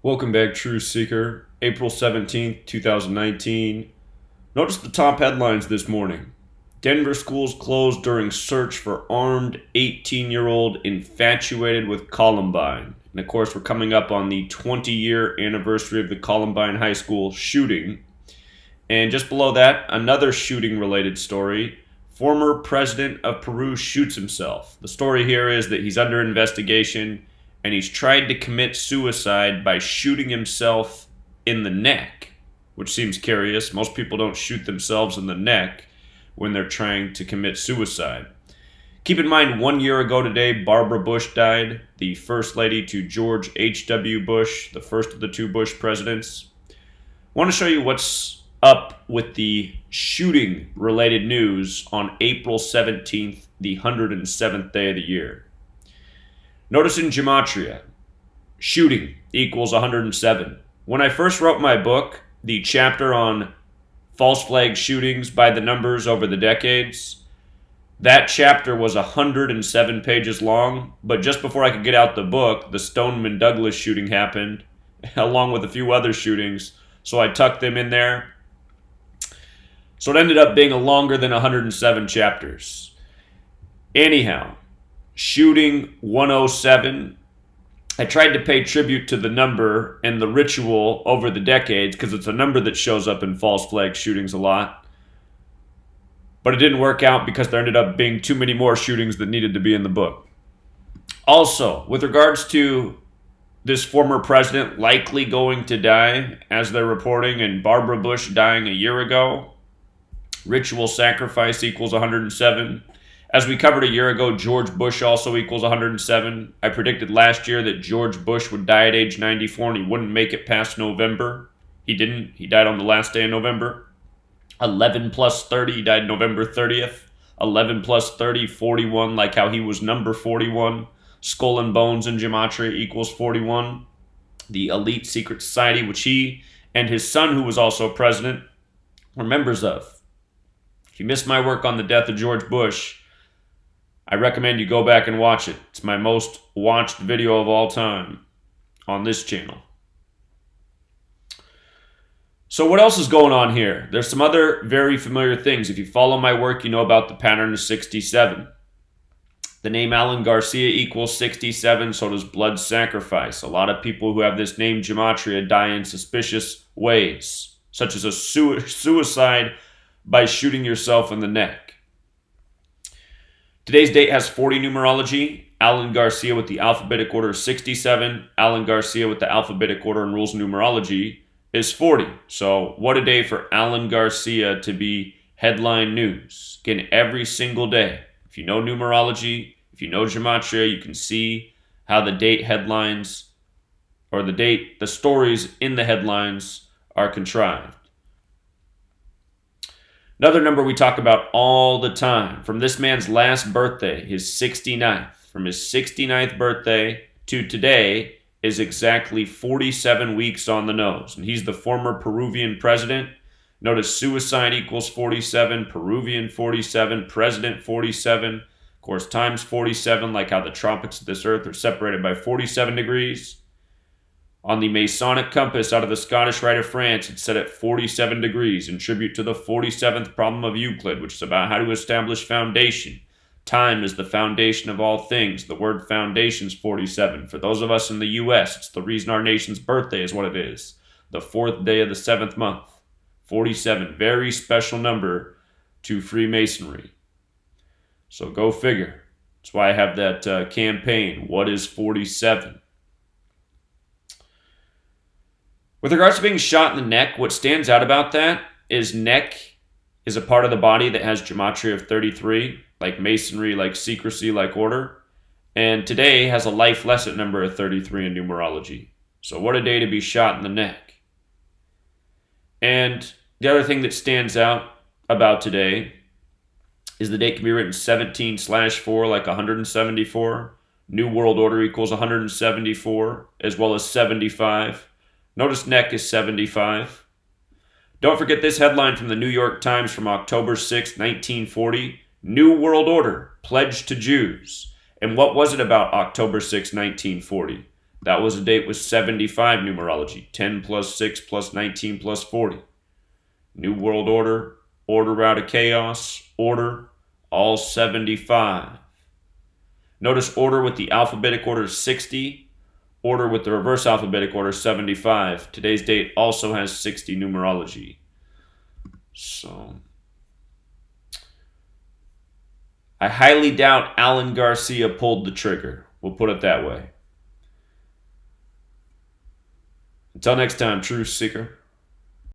Welcome back, Truth Seeker. April 17th, 2019. Notice the top headlines this morning. Denver schools closed during search for armed 18-year-old infatuated with Columbine. And of course, we're coming up on the 20-year anniversary of the Columbine High School shooting. And just below that, another shooting-related story. Former president of Peru shoots himself. The story here is that he's under investigation and he's tried to commit suicide by shooting himself in the neck, which seems curious. Most people don't shoot themselves in the neck when they're trying to commit suicide. Keep in mind, 1 year ago today, Barbara Bush died, the first lady to George H.W. Bush, the first of the two Bush presidents. I want to show you what's up with the shooting-related news on April 17th, the 107th day of the year. Notice in Gematria, shooting equals 107. When I first wrote my book, the chapter on false flag shootings by the numbers over the decades, that chapter was 107 pages long, but just before I could get out the book, the Stoneman Douglas shooting happened, along with a few other shootings, so I tucked them in there. So it ended up being longer than 107 chapters. Anyhow, shooting 107. I tried to pay tribute to the number and the ritual over the decades because it's a number that shows up in false flag shootings a lot. But it didn't work out because there ended up being too many more shootings that needed to be in the book. Also, with regards to this former president likely going to die, as they're reporting, and Barbara Bush dying a year ago, ritual sacrifice equals 107. As we covered a year ago, George Bush also equals 107. I predicted last year that George Bush would die at age 94 and he wouldn't make it past November. He didn't. He died on the last day of November. 11 plus 30, he died November 30th. 11 plus 30, 41, like how he was number 41. Skull and Bones in Gematria equals 41. The elite secret society, which he and his son, who was also president, were members of. If you missed my work on the death of George Bush, I recommend you go back and watch it. It's my most watched video of all time on this channel. So what else is going on here? There's some other very familiar things. If you follow my work, you know about the pattern of 67. The name Alan Garcia equals 67, so does blood sacrifice. A lot of people who have this name Gematria die in suspicious ways, such as a suicide by shooting yourself in the neck. Today's date has 40 numerology. Alan Garcia with the alphabetic order is 67. Alan Garcia with the alphabetic order and rules numerology is 40. So what a day for Alan Garcia to be headline news. Again, every single day. If you know numerology, if you know Gematria, you can see how the date headlines or the stories in the headlines are contrived. Another number we talk about all the time, from this man's last birthday, his 69th, from his 69th birthday to today is exactly 47 weeks on the nose. And he's the former Peruvian president. Notice suicide equals 47, Peruvian 47, president 47. Of course, times 47, like how the tropics of this earth are separated by 47 degrees. On the Masonic compass out of the Scottish Rite of France, it's set at 47 degrees in tribute to the 47th problem of Euclid, which is about how to establish foundation. Time is the foundation of all things. The word foundation is 47. For those of us in the U.S., it's the reason our nation's birthday is what it is. The 4th day of the 7th month. 47, very special number to Freemasonry. So go figure. That's why I have that campaign, What is 47? With regards to being shot in the neck, what stands out about that is neck is a part of the body that has Gematria of 33, like masonry, like secrecy, like order. And today has a life lesson number of 33 in numerology. So what a day to be shot in the neck. And the other thing that stands out about today is the date can be written 17/4, like 174. New World Order equals 174, as well as 75. Notice neck is 75. Don't forget this headline from the New York Times from October 6, 1940. New World Order, pledged to Jews. And what was it about October 6, 1940? That was a date with 75 numerology. 10 plus 6 plus 19 plus 40. New World Order, order out of chaos, order, all 75. Notice order with the alphabetic order is 60, order with the reverse alphabetic order is 75. Today's date also has 60 numerology. So, I highly doubt Alan Garcia pulled the trigger. We'll put it that way. Until next time, Truth Seeker.